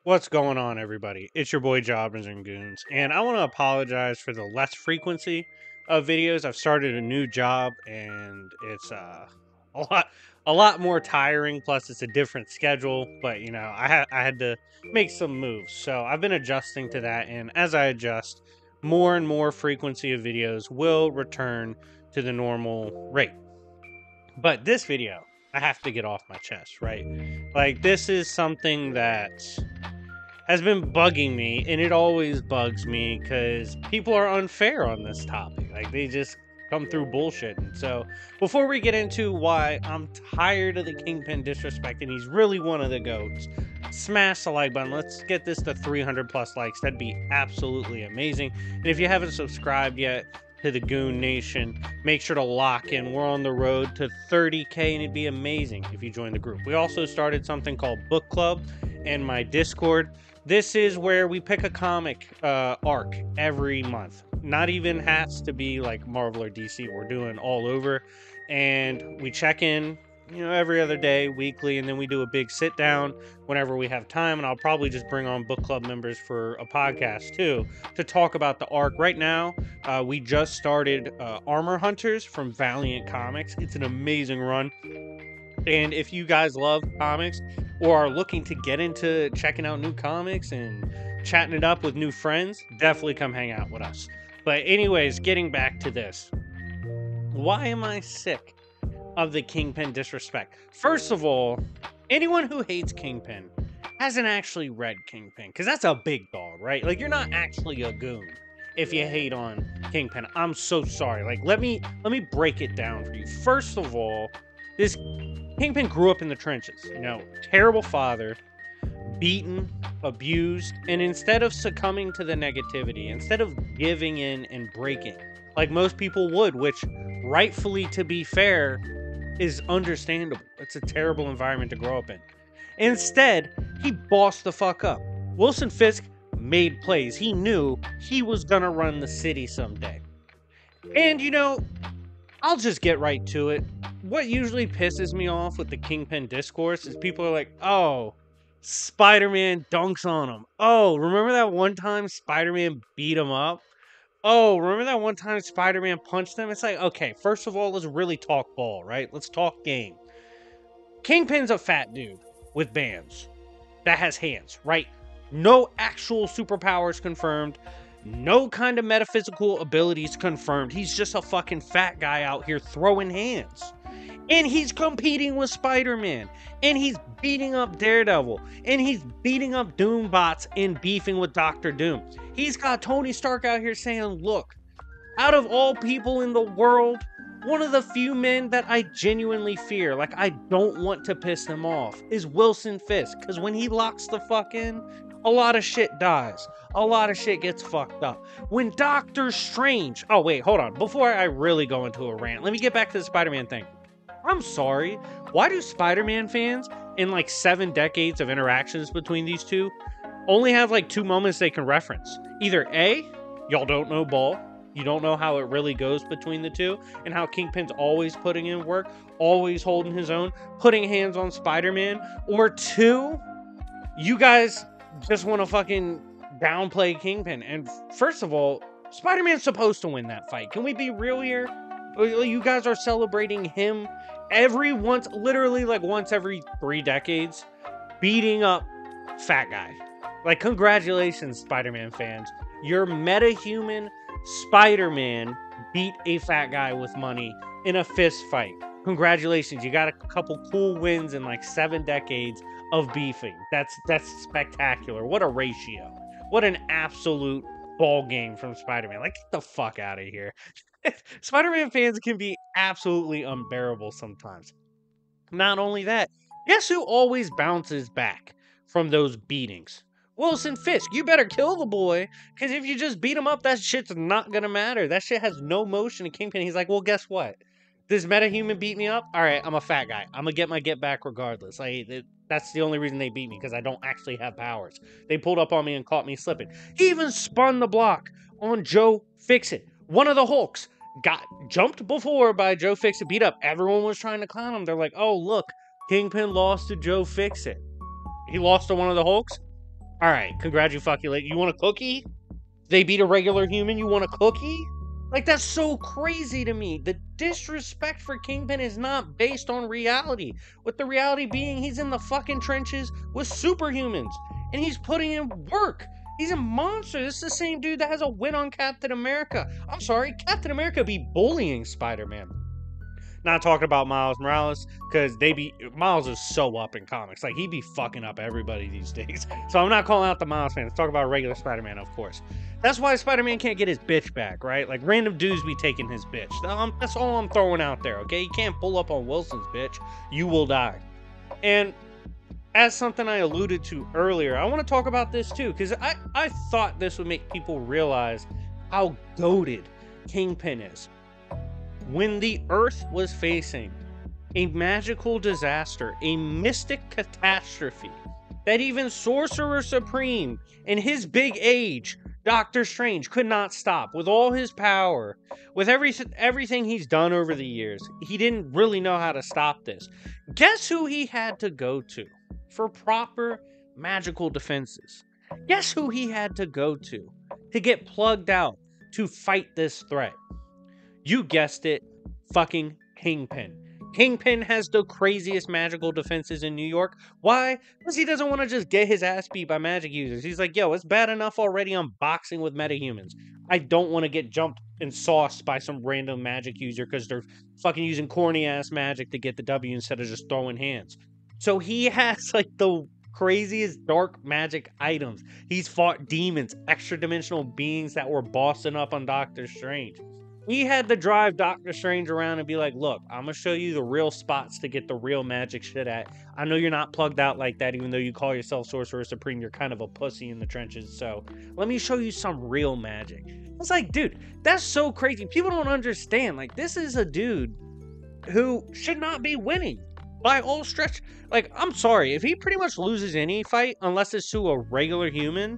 What's going on, everybody? It's your boy Jobbers and Goons, and I want to apologize for the less frequency of videos. I've started a new job, and it's a lot more tiring. Plus, it's a different schedule. But I had to make some moves, so I've been adjusting to that. And as I adjust, more and more frequency of videos will return to the normal rate. But this video, I have to get off my chest, right? Like, this is something that has been bugging me, and it always bugs me because people are unfair on this topic. Like, they just come through bullshit. And so, before we get into why I'm tired of the Kingpin disrespect, and he's really one of the GOATs, smash the like button. Let's get this to 300 plus likes. That'd be absolutely amazing. And if you haven't subscribed yet to the Goon Nation, make sure to lock in. We're on the road to 30K, and it'd be amazing if you join the group. We also started something called Book Club in my Discord. This is where we pick a comic arc every month. Not even has to be like Marvel or DC. We're doing all over. And we check in, every other day, weekly, and then we do a big sit down whenever we have time. And I'll probably just bring on book club members for a podcast too to talk about the arc. Right now, we just started Armor Hunters from Valiant Comics. It's an amazing run. And if you guys love comics or are looking to get into checking out new comics and chatting it up with new friends, definitely come hang out with us. But anyways, getting back to this. Why am I sick of the Kingpin disrespect? First of all, anyone who hates Kingpin hasn't actually read Kingpin, because that's a big dog, right? Like, you're not actually a goon if you hate on Kingpin. I'm so sorry. Like, let me break it down for you. First of all, this Kingpin grew up in the trenches, terrible father, beaten, abused, and instead of succumbing to the negativity, instead of giving in and breaking, like most people would, which rightfully, to be fair, is understandable. It's a terrible environment to grow up in. Instead, he bossed the fuck up. Wilson Fisk made plays. He knew he was gonna run the city someday. And I'll just get right to it. What usually pisses me off with the Kingpin discourse is people are like, oh, Spider-Man dunks on him. Oh, remember that one time Spider-Man beat him up? Oh, remember that one time Spider-Man punched him? It's like, okay, first of all, let's really talk ball, right? Let's talk game. Kingpin's a fat dude with bands that has hands, right? No actual superpowers confirmed. No kind of metaphysical abilities confirmed. He's just a fucking fat guy out here throwing hands. And he's competing with Spider-Man. And he's beating up Daredevil. And he's beating up Doombots and beefing with Dr. Doom. He's got Tony Stark out here saying, look, out of all people in the world, one of the few men that I genuinely fear, like I don't want to piss him off, is Wilson Fisk. Because when he locks the fuck in, a lot of shit dies. A lot of shit gets fucked up. When Doctor Strange... Oh, wait, hold on. Before I really go into a rant, let me get back to the Spider-Man thing. I'm sorry. Why do Spider-Man fans, in like 7 decades of interactions between these two, only have like 2 moments they can reference? Either A, y'all don't know ball. You don't know how it really goes between the two, and how Kingpin's always putting in work, always holding his own, putting hands on Spider-Man. Or 2, you guys just want to fucking downplay Kingpin. And first of all, Spider-Man's supposed to win that fight. Can we be real here? You guys are celebrating him literally like once every 3 decades, beating up fat guy. Like, congratulations, Spider-Man fans. Your meta-human Spider-Man beat a fat guy with money in a fist fight. Congratulations, you got a couple cool wins in like 7 decades of beefing. That's spectacular. What a ratio. What an absolute ball game from Spider-Man. Like, get the fuck out of here. Spider-Man fans can be absolutely unbearable sometimes. Not only that, guess who always bounces back from those beatings? Wilson Fisk. You better kill the boy, because if you just beat him up, that shit's not gonna matter. That shit has no motion to Kingpin. He's like, well, guess what? This metahuman beat me up? Alright, I'm a fat guy. I'm gonna get my get back regardless. That's the only reason they beat me, because I don't actually have powers. They pulled up on me and caught me slipping. He even spun the block on Joe Fixit. One of the Hulks got jumped before by Joe Fixit, beat up. Everyone was trying to clown him. They're like, oh, look, Kingpin lost to Joe Fixit. He lost to one of the Hulks? All right, congratulate. You want a cookie? They beat a regular human. You want a cookie? Like, that's so crazy to me. The disrespect for Kingpin is not based on reality. With the reality being, he's in the fucking trenches with superhumans. And he's putting in work. He's a monster. This is the same dude that has a win on Captain America. I'm sorry, Captain America be bullying Spider-Man. Not talking about Miles Morales, because Miles is so up in comics. Like, he be fucking up everybody these days. So I'm not calling out the Miles fans. Talk about regular Spider-Man, of course. That's why Spider-Man can't get his bitch back, right? Like, random dudes be taking his bitch. That's all I'm throwing out there, okay? You can't pull up on Wilson's bitch. You will die. And as something I alluded to earlier, I want to talk about this too, because I thought this would make people realize how goated Kingpin is. When the Earth was facing a magical disaster, a mystic catastrophe, that even Sorcerer Supreme in his big age, Doctor Strange, could not stop. With all his power, with everything he's done over the years, he didn't really know how to stop this. Guess who he had to go to for proper magical defenses? Guess who he had to go to get plugged out to fight this threat? You guessed it, fucking Kingpin. Kingpin has the craziest magical defenses in New York. Why? Because he doesn't want to just get his ass beat by magic users. He's like, yo, it's bad enough already I'm boxing with metahumans. I don't want to get jumped and sauced by some random magic user because they're fucking using corny ass magic to get the W instead of just throwing hands. So he has like the craziest dark magic items. He's fought demons, extra dimensional beings that were bossing up on Doctor Strange. He had to drive Doctor Strange around and be like, look, I'm going to show you the real spots to get the real magic shit at. I know you're not plugged out like that, even though you call yourself Sorcerer Supreme. You're kind of a pussy in the trenches. So let me show you some real magic. It's like, dude, that's so crazy. People don't understand. Like, this is a dude who should not be winning by all stretch. Like, I'm sorry. If he pretty much loses any fight, unless it's to a regular human,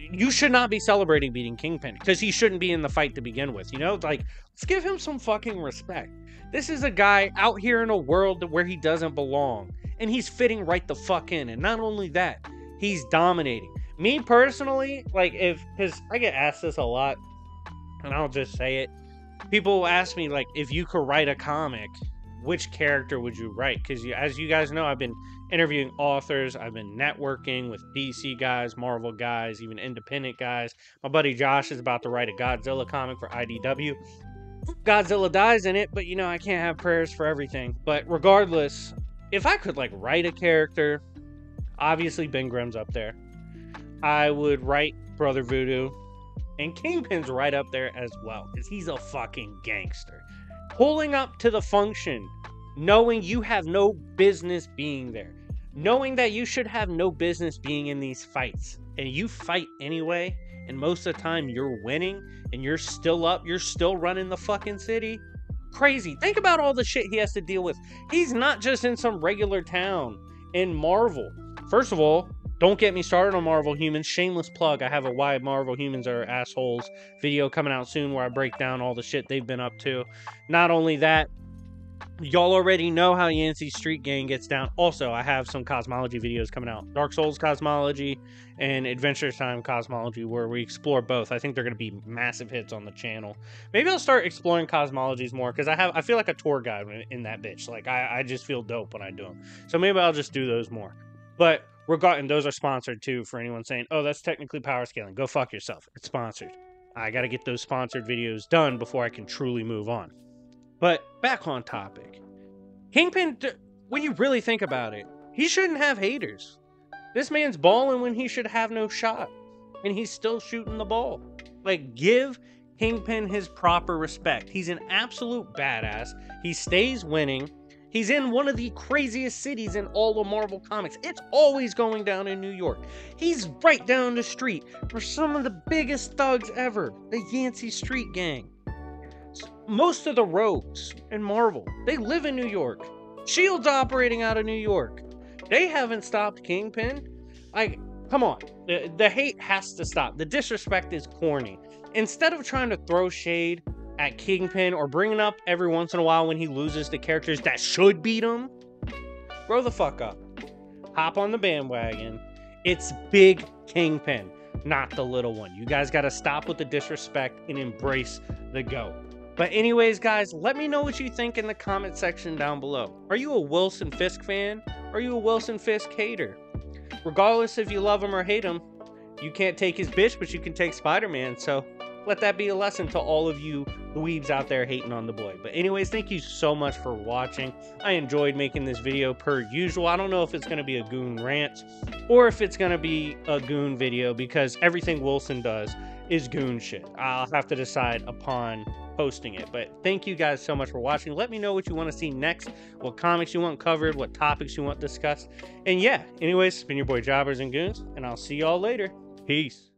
you should not be celebrating beating Kingpin because he shouldn't be in the fight to begin with, you know? Like, let's give him some fucking respect. This is a guy out here in a world where he doesn't belong, and he's fitting right the fuck in. And not only that, he's dominating. Me personally, like, because I get asked this a lot, and I'll just say it. People ask me, like, if you could write a comic, which character would you write? Because as you guys know, I've been interviewing authors, I've been networking with DC guys, Marvel guys, even independent guys. My buddy Josh is about to write a Godzilla comic for IDW. Godzilla dies in it, but you know, I can't have prayers for everything. But regardless, if I could like write a character, obviously Ben Grimm's up there. I would write Brother Voodoo, and Kingpin's right up there as well, because he's a fucking gangster. Pulling up to the function, knowing you have no business being there, knowing that you should have no business being in these fights, and you fight anyway, and most of the time you're winning, and you're still up, you're still running the fucking city. Crazy. Think about all the shit he has to deal with. He's not just in some regular town in Marvel. First of all, don't get me started on Marvel Humans. Shameless plug. I have a Why Marvel Humans Are Assholes video coming out soon where I break down all the shit they've been up to. Not only that, y'all already know how Yancey Street Gang gets down. Also, I have some cosmology videos coming out. Dark Souls cosmology and Adventure Time cosmology where we explore both. I think they're going to be massive hits on the channel. Maybe I'll start exploring cosmologies more because I feel like a tour guide in that bitch. Like, I just feel dope when I do them. So maybe I'll just do those more. But and those are sponsored too for anyone saying, oh, that's technically power scaling. Go fuck yourself. It's sponsored. I got to get those sponsored videos done before I can truly move on. But back on topic. Kingpin, when you really think about it, he shouldn't have haters. This man's balling when he should have no shot. And he's still shooting the ball. Like, give Kingpin his proper respect. He's an absolute badass. He stays winning. He's in one of the craziest cities in all of Marvel Comics. It's always going down in New York. He's right down the street for some of the biggest thugs ever, the Yancey Street Gang. Most of the rogues in Marvel, they live in New York. S.H.I.E.L.D's operating out of New York. They haven't stopped Kingpin. Like, come on. The hate has to stop. The disrespect is corny. Instead of trying to throw shade at Kingpin or bringing up every once in a while when he loses to characters that should beat him, grow the fuck up. Hop on the bandwagon. It's big Kingpin, not the little one. You guys got to stop with the disrespect and embrace the GOAT. But anyways, guys, let me know what you think in the comment section down below. Are you a Wilson Fisk fan? Are you a Wilson Fisk hater? Regardless if you love him or hate him, you can't take his bitch, but you can take Spider-Man. So let that be a lesson to all of you dweebs out there hating on the boy. But anyways, thank you so much for watching. I enjoyed making this video per usual. I don't know if it's going to be a goon rant or if it's going to be a goon video, because everything Wilson does is goon shit. I'll have to decide upon posting it. But thank you guys so much for watching. Let me know what you want to see next, what comics you want covered, what topics you want discussed. And yeah, anyways, it's been your boy Jobbers and Goons, and I'll see y'all later. Peace.